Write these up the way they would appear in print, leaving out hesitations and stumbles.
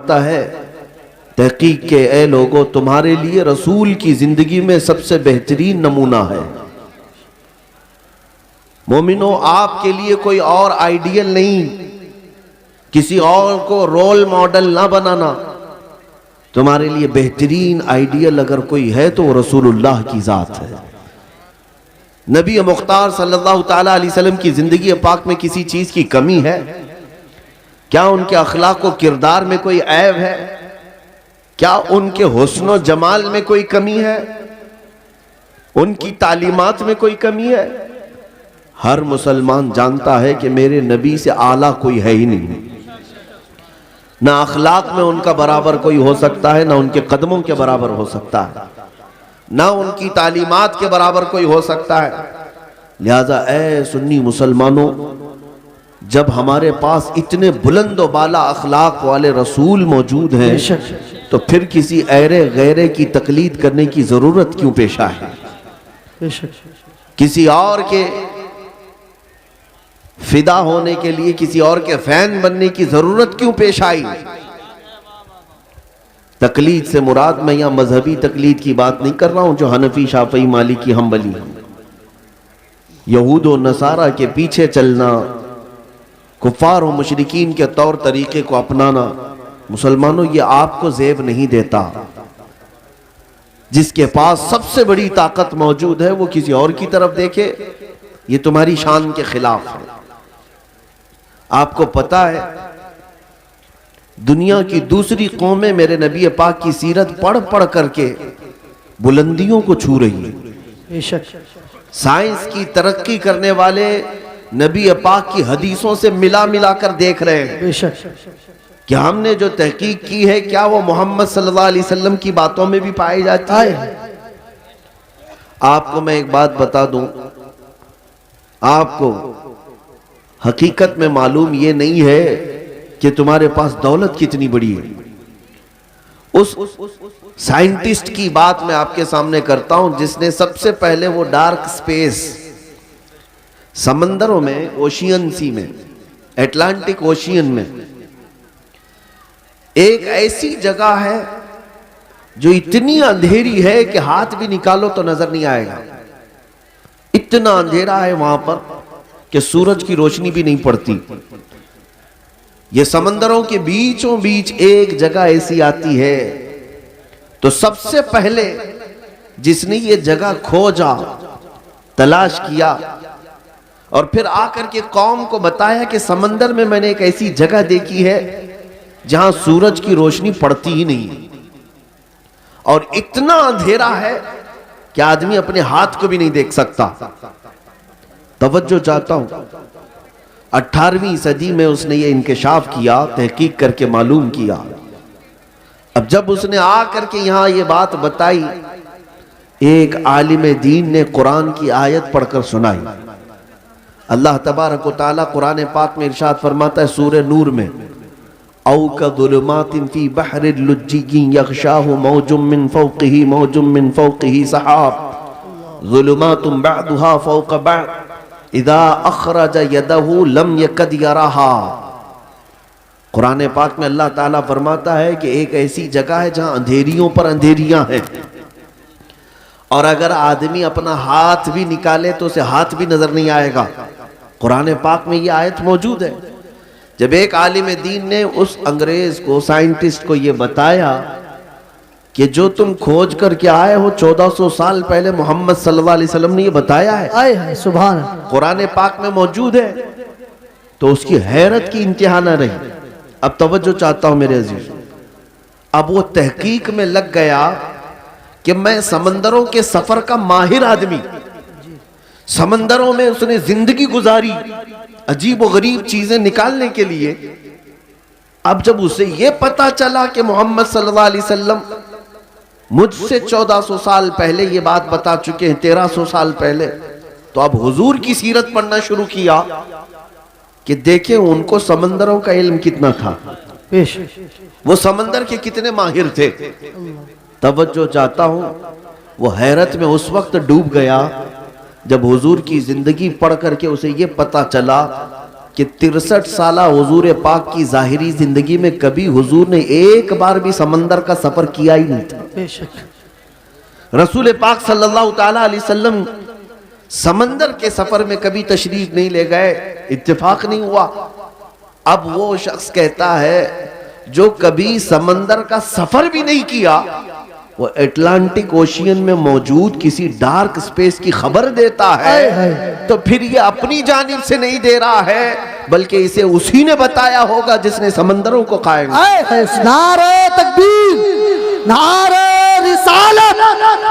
फरमाता है, तहकीक के ए लोगों, तुम्हारे लिए रसूल की जिंदगी में सबसे बेहतरीन नमूना है। मोमिनो, आपके लिए कोई और आइडियल नहीं, किसी और को रोल मॉडल ना बनाना। तुम्हारे लिए बेहतरीन आइडियल अगर कोई है तो वो रसूलुल्लाह की जात है। नबी मुख्तार सल्लल्लाहु ताला अलैहि वसल्लम की जिंदगी पाक में किसी चीज की कमी है क्या? उनके अखलाक व किरदार में कोई ऐब है क्या? उनके हुस्न जमाल में कोई कमी है? उनकी तालीमात में कोई कमी है? हर मुसलमान जानता है कि मेरे नबी से आला कोई है ही नहीं। ना अखलाक में उनका बराबर कोई हो सकता है, ना उनके कदमों के बराबर हो सकता है, ना उनकी तालीमात के बराबर कोई हो सकता है। लिहाजा ए सुन्नी मुसलमानों, जब हमारे पास इतने बुलंद व बाला अखलाक वाले रसूल मौजूद हैं तो फिर किसी ऐरे गैरे की तकलीद करने की जरूरत क्यों पेश आए? किसी और के फिदा होने के लिए, किसी और के फैन बनने की जरूरत क्यों पेश आई? तकलीद से मुराद मैं यहां मजहबी तकलीद की बात नहीं कर रहा हूं जो हनफी, शाफई, मालिकी, हम्बली, यहूद और नसारा के पीछे चलना, कुफार और मुशरिकीन के तौर तरीके को अपनाना। मुसलमानों, ये आपको जेब नहीं देता। जिसके पास सबसे बड़ी ताकत मौजूद है वो किसी और की तरफ देखे, ये तुम्हारी शान के खिलाफ है। आपको पता है दुनिया की दूसरी कौमें मेरे नबी पाक की सीरत पढ़ पढ़ करके बुलंदियों को छू रही है। साइंस की तरक्की करने वाले नबी पाक की हदीसों से मिला मिला कर देख रहे हैं कि हमने जो तहकीक की है क्या वो मोहम्मद सल्लल्लाहु अलैहि वसल्लम की बातों में भी पाई जाती है। आपको मैं एक बात बता दूं, आपको हकीकत में मालूम ये नहीं है कि तुम्हारे पास दौलत कितनी बड़ी है। उस साइंटिस्ट की बात मैं आपके सामने करता हूं जिसने सबसे पहले वो डार्क स्पेस, समंदरों में, ओशियन सी में, अटलांटिक ओशियन में एक ऐसी जगह है जो इतनी अंधेरी है कि हाथ भी निकालो तो नजर नहीं आएगा। इतना अंधेरा है वहां पर कि सूरज की रोशनी भी नहीं पड़ती। ये समंदरों के बीचों बीच एक जगह ऐसी आती है, तो सबसे पहले जिसने ये जगह खोजा, तलाश किया और फिर आकर के कौम को बताया कि समंदर में मैंने एक ऐसी जगह देखी है जहां सूरज की रोशनी पड़ती ही नहीं और इतना अंधेरा है कि आदमी अपने हाथ को भी नहीं देख सकता। तवज्जो चाहता हूं, 18वीं सदी में उसने ये इंकशाफ किया, तहकीक करके मालूम किया। अब जब उसने आकर के यहां ये बात बताई, एक आलिम दीन ने कुरान की आयत पढ़कर सुनाई। अल्लाह तबारक व तआला कुरान पाक में इरशाद फरमाता है सूरह नूर में, औ कज़ुलुमातिन फी बहरिल लुज्जिय्यिन यग़शाहु मौजुम मिन फ़ौक़िही मौजुम मिन फ़ौक़िही सहाब ज़ुलुमातुन बअदुहा फ़ौक़ बअद इज़ा अख़रज यदहु लम यकद यराहा। कुरान पाक में अल्लाह ताला फरमाता है कि एक ऐसी जगह है जहां अंधेरियों पर अंधेरियां हैं और अगर आदमी अपना हाथ भी निकाले तो उसे हाथ भी नजर नहीं आएगा। कुरान पाक में ये आयत मौजूद है। जब एक आलिम दीन ने उस अंग्रेज को, साइंटिस्ट को ये बताया कि जो तुम खोज करके आए हो 1400 साल पहले मोहम्मद सल्लल्लाहु अलैहि वसल्लम ने ये बताया है, सुभान अल्लाह, कुरान पाक में मौजूद है, तो उसकी हैरत की इंतहा न रही। अब तवज्जो चाहता हूं मेरे अजीज, अब वो तहकीक में लग गया कि मैं समंदरों के सफर का माहिर आदमी, समंदरों में उसने जिंदगी गुजारी अजीब व गरीब चीजें निकालने के लिए। अब जब उसे यह पता चला कि मोहम्मद सल्लल्लाहु अलैहि वसल्लम मुझसे 1400 साल पहले ये बात बता चुके हैं, 1300 साल पहले, तो अब हुजूर की सीरत पढ़ना शुरू किया कि देखें उनको समंदरों का इल्म कितना था, वो समंदर के कितने माहिर थे। तवज्जो चाहता हूं, वो हैरत में उस वक्त डूब गया जब हुजूर की जिंदगी पढ़ करके उसे ये पता चला कि 63 साल हुजूर पाक की जाहिरी जिंदगी में कभी हुजूर ने एक बार भी समंदर का सफर किया ही नहीं था। बेशक रसूल पाक सल्लल्लाहु ताला अलैहि वसल्लम समंदर के सफर में कभी तशरीफ नहीं ले गए, इत्तेफाक नहीं हुआ। अब वो शख्स कहता है जो कभी समंदर का सफर भी नहीं किया, वो अटलांटिक ओशियन में मौजूद किसी डार्क स्पेस की खबर देता है, तो फिर ये अपनी जानिब से नहीं दे रहा है बल्कि इसे उसी ने बताया होगा जिसने समंदरों को कायम किया। नारे तकबीर, नारे रिसालत,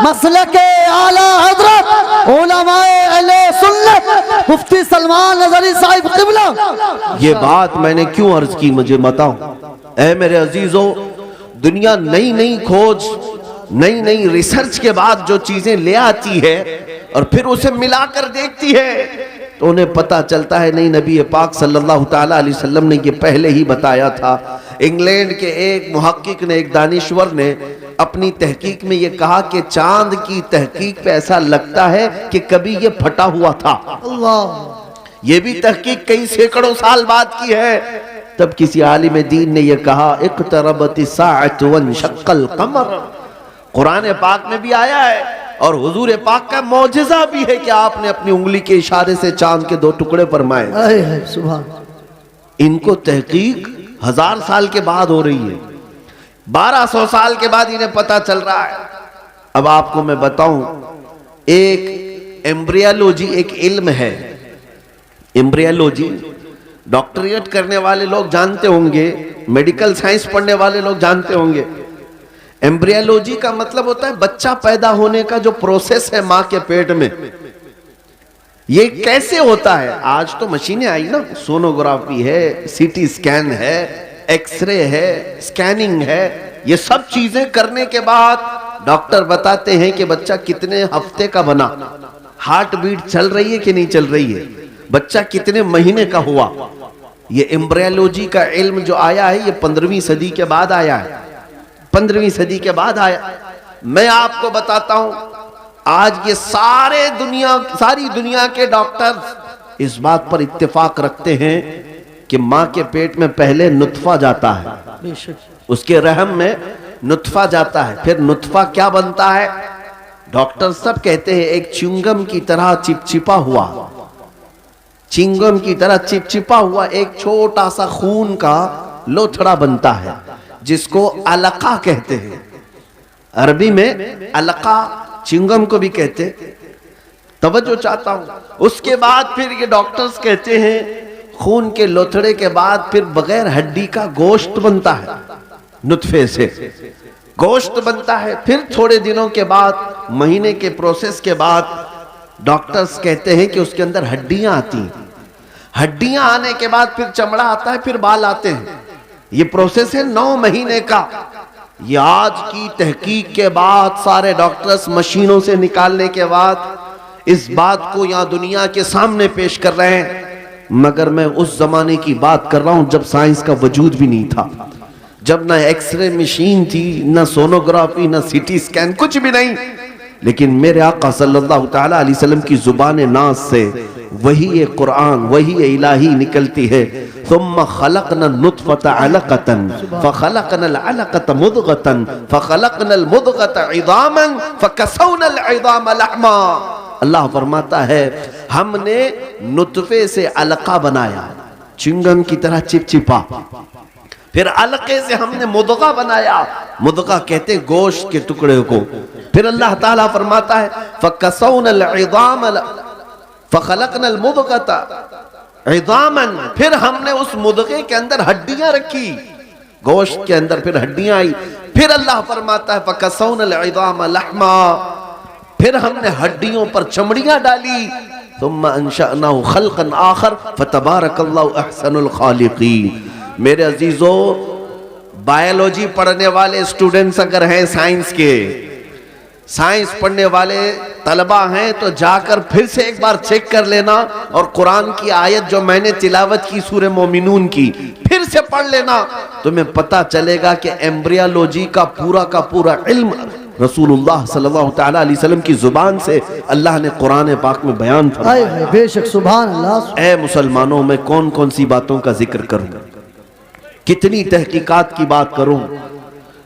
मसलके आला हजरत उलमाए अहले सुन्नत मुफ्ती सलमान नजरी साहिब क़िबला। ये बात मैंने क्यों अर्ज की, मुझे बताओ। ऐ मेरे अजीजों, दुनिया नई नई खोज, नई नई रिसर्च के बाद जो चीजें ले आती है और फिर उसे मिलाकर देखती है तो उन्हें पता चलता है नहीं, नबी पाक सल्लल्लाहु ताला अलैहि वसल्लम ने ये पहले ही बताया था। इंग्लैंड के एक मुहक्किक ने, एक दानिश्वर ने अपनी तहकीक में ये कहा कि चांद की तहकीक पे ऐसा लगता है कि कभी ये फटा हुआ था। अल्लाह, ये भी तहकीक कई सैकड़ों साल बाद की है। तब किसी आलिम दीन ने यह कहा, इक़्तरबति साअतु वंशक़्क़ल क़मर। कुरान पाक में भी आया है और हुजूर पाक का मौजिज़ा भी है कि आपने अपनी उंगली के इशारे से चांद के 2 टुकड़े फरमाए। सुभान। इनको तहकीक 1000 साल के बाद हो रही है, 1200 साल के बाद इन्हें पता चल रहा है। अब आपको मैं बताऊं, एक एम्ब्रियोलॉजी एक इल्म है। एम्ब्रियोलॉजी डॉक्टरेट करने वाले लोग जानते होंगे, मेडिकल साइंस पढ़ने वाले लोग जानते होंगे। एम्ब्रियोलॉजी का मतलब होता है बच्चा पैदा होने का जो प्रोसेस है मां के पेट में, ये कैसे होता है। आज तो मशीनें आई ना, सोनोग्राफी है, सीटी स्कैन है, एक्सरे है, स्कैनिंग है। ये सब चीजें करने के बाद डॉक्टर बताते हैं कि बच्चा कितने हफ्ते का बना, हार्ट बीट चल रही है कि नहीं चल रही है, बच्चा कितने महीने का हुआ। ये एम्ब्रियोलॉजी का इल्म जो आया है ये 15वीं सदी के बाद आया है, 15वीं सदी के बाद आया। मैं आपको बताता हूं, आज ये सारी दुनिया के डॉक्टर इस बात पर इत्तेफाक रखते हैं कि मां के पेट में पहले नुत्फा जाता है, उसके रहम में नुत्फा जाता है, फिर नुत्फा क्या बनता है, डॉक्टर सब कहते हैं एक च्युइंगम की तरह चिपचिपा हुआ, चिंगम की तरह चिपचिपा हुआ एक छोटा सा खून का लोथड़ा बनता है जिसको अलका कहते हैं। अरबी में अलका चिंगम को भी कहते। तवज्जो चाहता हूं। उसके बाद फिर ये डॉक्टर्स कहते हैं खून के लोथड़े के बाद फिर बगैर हड्डी का गोश्त बनता है, नुत्फे से गोश्त बनता है। फिर थोड़े दिनों के बाद, महीने के प्रोसेस के बाद डॉक्टर्स कहते हैं कि उसके अंदर हड्डियां आती हैं। हड्डियां आने के बाद फिर चमड़ा आता है, फिर बाल आते हैं। ये प्रोसेस है 9 महीने का। ये आज की तहकीक के बाद, सारे डॉक्टर्स मशीनों से निकालने के बाद इस बात को यहां दुनिया के सामने पेश कर रहे हैं। मगर मैं उस जमाने की बात कर रहा हूं जब साइंस का वजूद भी नहीं था, जब ना एक्सरे मशीन थी, ना सोनोग्राफी, ना सीटी स्कैन, कुछ भी नहीं। लेकिन मेरे आका सल्लल्लाहु ताला अलैहि वसल्लम की जुबान नाज से वही ये कुरान, वही ये इलाही निकलती है। सुम्मा खलक़ना नुत्फ़ता अलक़तन फ़खलक़नल अलक़त मुद्ग़तन फ़खलक़नल मुद्ग़त इज़ामन फ़कसौनल इज़ाम लहमा। अल्लाह फरमाता है हमने नुत्फे से अलका बनाया, चिंगम की तरह चिपचिपा, फिर अलके से हमने मुद्गा बनाया, मुद्गा कहते गोश्त के टुकड़े को। फिर अल्लाह ताला फरमाता है फ़कसौनल इज़ाम फ़खलक़नल मुद्ग़त इज़ामन, फिर हमने उस मुद्गे के अंदर हड्डियां रखी, गोश्त के अंदर फिर हड्डियां आई। फिर अल्लाह फरमाता है फ़कसौनल इज़ाम लहमा, फिर हमने हड्डियों पर चमड़ियां डाली। सुम्मा अंशअनाहु खल्क़न आखर फ़तबारकल्लाहु अहसनुल खालिक़ीन। मेरे अजीजों, बायोलॉजी पढ़ने वाले स्टूडेंट्स अगर हैं, साइंस पढ़ने वाले तलबा हैं, तो जाकर फिर से एक बार चेक कर लेना और कुरान की आयत जो मैंने तिलावत की सूरह मोमिनून की फिर से पढ़ लेना। तुम्हें पता चलेगा कि एम्ब्रियोलॉजी का पूरा इल्म रसूलुल्लाह सल्लल्लाहु तआला अलैहि वसल्लम की जुबान से अल्लाह ने कुरान पाक में बयान फरमाया। हाय बेशक सुभान अल्लाह। ऐ मुसलमानों, मैं कौन कौन सी बातों का जिक्र करूं, कितनी तहकीकात की बात करूं।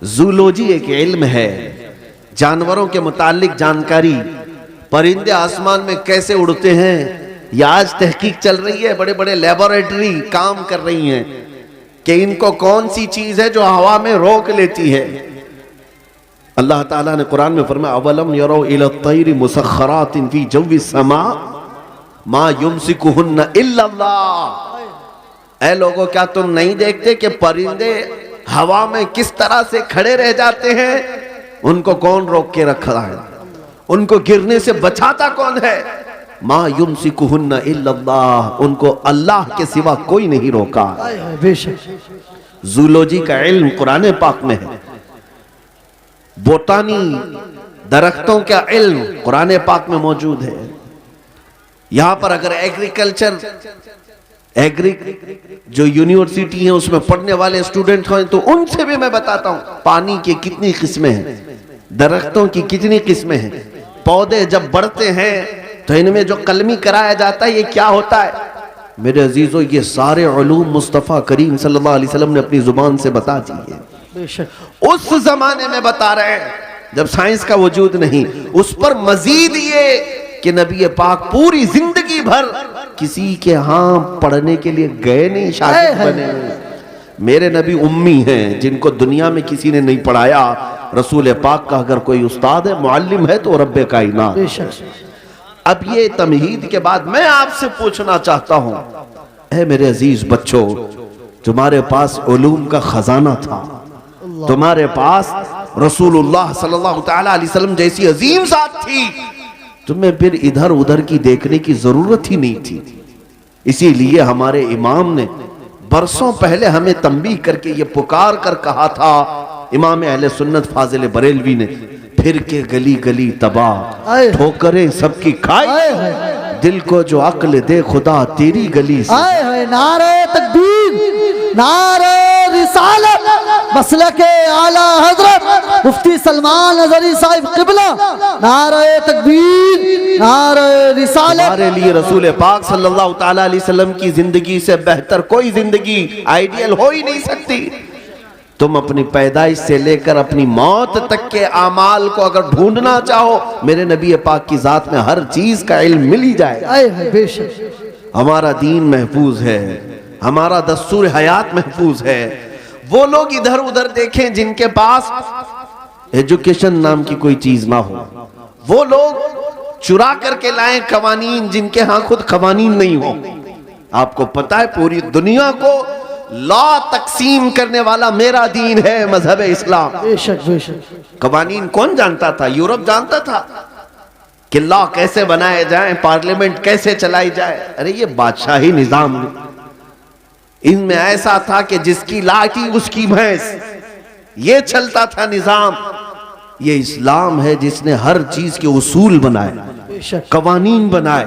जूलॉजी एक इल्म है, जानवरों के मुतालिक जानकारी, परिंदे आसमान में कैसे उड़ते हैं, ये आज तहकीक चल रही है। बड़े बड़े लेबोरेटरी काम कर रही हैं कि इनको कौन सी चीज है जो हवा में रोक लेती है। अल्लाह ताला ने कुरान में फरमाया, अवलम यरो इला तैरी मुसख्खरातिन फी जव्विस समा मा युमसिकुहुन्ना इल्ला अल्लाह। ऐ लोगों, क्या तुम नहीं देखते कि परिंदे हवा में किस तरह से खड़े रह जाते हैं? उनको कौन रोक के रखा है? उनको गिरने से बचाता कौन है? मा युमसिकुहुन्ना इल्ला अल्लाह, उनको अल्लाह के सिवा कोई नहीं रोका। हाय बेशक। जूलॉजी का इल्म कुरान पाक में है। बोटानी, दरख्तों का इल्म कुरान पाक में मौजूद है। यहां पर अगर एग्रीकल्चर जो यूनिवर्सिटी है उसमें पढ़ने वाले स्टूडेंट हैं तो उनसे भी मैं बताता हूं पानी की कितनी किस्में हैं, दरख्तों की कितनी किस्में हैं। पौधे जब बढ़ते हैं तो इनमें जो कलमी कराया जाता है, ये क्या होता है? मेरे अजीजों, ये सारे उलूम मुस्तफ़ा करीम सल्लल्लाहु अलैहि वसल्लम ने अपनी जुबान से बता दिए। उस जमाने में बता रहे हैं जब साइंस का वजूद नहीं। उस पर मजीद ये कि नबी पाक पूरी जिंदगी भर किसी के यहां पढ़ने के लिए गए नहीं, शागिर्द बने नहीं। मेरे नबी उम्मी हैं, जिनको दुनिया में किसी ने नहीं पढ़ाया। रसूल पाक का अगर कोई उस्ताद है, मुअल्लिम है, तो रब्बे कायनात। अब ये तमहीद के बाद मैं आपसे पूछना चाहता हूं, ऐ मेरे अजीज बच्चों, तुम्हारे पास उलूम का खजाना था, तुम्हारे पास रसूलुल्लाह सल्लल्लाहु तआला अलैहि वसल्लम जैसी अजीम जात थी, तुम्हें फिर इधर उधर की देखने की जरूरत ही नहीं थी। इसीलिए हमारे इमाम ने बरसों पहले हमें तंबीह करके ये पुकार कर कहा था, इमाम अहले सुन्नत फाजिल बरेलवी ने, फिर के गली गली तबाह, ठोकरें सबकी खाई, दिल को जो अक्ल दे खुदा तेरी गली से। नारे तकबीर, नारे रिसालत, मसलके आला हजरत मुफ्ती सलमान नजरी साहिब किबला, नारे तकबीर, नारे रिसालत। हमारे लिए रसूल पाक सल्लल्लाहु तआला अलैहि वसल्लम की जिंदगी से बेहतर कोई जिंदगी आइडियल हो ही नहीं सकती। तुम अपनी पैदाइश से लेकर अपनी मौत तक के आमाल को अगर ढूंढना चाहो, मेरे नबी पाक की जात में हर चीज का इल्म मिल ही जाए। हमारा दीन महफूज है, हमारा दस्तूर हयात महफूज है। वो लोग इधर उधर देखें जिनके पास एजुकेशन नाम की कोई चीज ना हो, वो लोग चुरा करके लाएं कवानीन जिनके यहां खुद कवानीन नहीं हो। आपको पता है पूरी दुनिया को लॉ तकसीम करने वाला मेरा दीन है, मजहब इस्लाम। बेशक बेशक। कवानीन कौन जानता था? यूरोप जानता था कि लॉ कैसे बनाए जाएं, पार्लियामेंट कैसे चलाई जाए। अरे ये बादशाही निजाम, इनमें ऐसा था कि जिसकी लाठी उसकी भैंस, ये चलता था निजाम। ये इस्लाम है जिसने हर चीज के उसूल बनाए, कवानीन बनाए।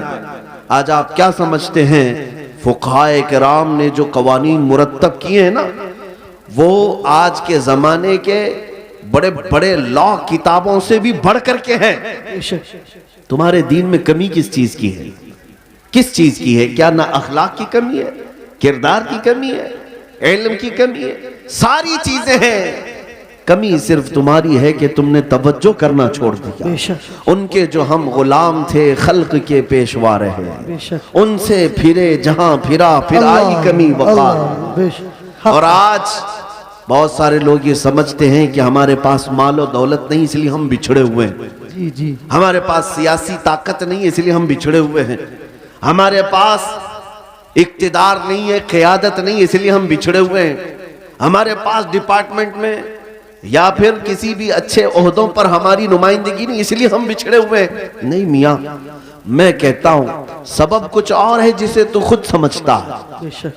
आज आप क्या समझते हैं, फुक़हाए किराम ने जो कवानीन मुरत्तब किए हैं ना, वो आज के जमाने के बड़े बड़े लॉ किताबों से भी बढ़ करके हैं। तुम्हारे दीन में कमी किस चीज की है? किस चीज की है? क्या ना अखलाक की कमी है, किरदार की कमी है, इल्म की कमी है? सारी चीजें हैं। कमी सिर्फ तुम्हारी है कि तुमने तवज्जो करना छोड़ दिया। उनके जो हम गुलाम थे, खल्क के पेशवा रहे, उनसे फिरे जहां फिरा, फिर आई कमी वक़ार। और आज बहुत सारे लोग ये समझते हैं कि हमारे पास माल और दौलत नहीं इसलिए हम बिछड़े हुए हैं। जी जी। हमारे पास सियासी ताकत नहीं इसलिए हम बिछड़े हुए हैं। हमारे पास इक्तिदार नहीं है, क़यादत नहीं इसलिए हम बिछड़े हुए हैं। हमारे पास डिपार्टमेंट में या फिर किसी भी अच्छे ओहदों पर हमारी नुमाइंदगी नहीं इसलिए हम बिछड़े हुए हैं। नहीं मियाँ, मैं कहता हूं सबब कुछ और है जिसे तू खुद समझता है।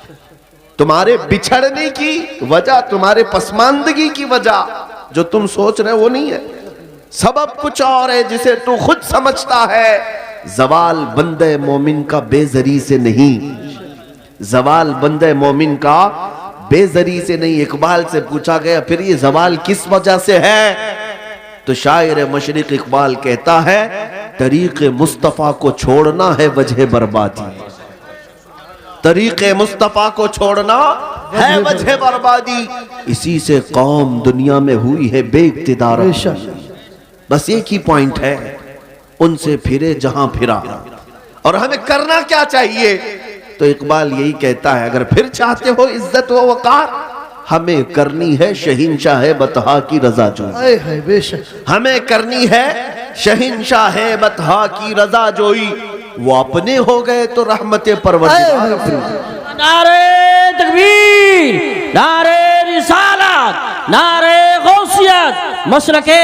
तुम्हारे बिछड़ने की वजह, तुम्हारे पसमानदगी की वजह जो तुम सोच रहे हो वो नहीं है। सबब कुछ और है जिसे तू खुद समझता है। जवाल बंदे मोमिन का बेजरी से नहीं, जवाल बंदे मोमिन का बेजरी से नहीं। इकबाल से पूछा गया फिर ये जवाल किस वजह से है? तो शायर मशरिक इकबाल कहता है, तरीक़े मुस्तफ़ा को छोड़ना है वजह बर्बादी, तरीक़े मुस्तफ़ा को छोड़ना है वजह बर्बादी, इसी से कौम दुनिया में हुई है बेइक़्तिदार। बस एक ही पॉइंट है, उनसे फिरे जहां फिरा। और हमें करना क्या चाहिए? तो इकबाल यही कहता है, अगर फिर चाहते हो इज्जत व वकार, हमें करनी है शहींशाह बतहा की रजा जोई। हमें करनी है शहींशाह बतहा की रजा जोई, वो अपने हो गए तो रहमत परवरदिगार। नारे तकबीर, नारे रिसालत, नारे गौसियत, मसलके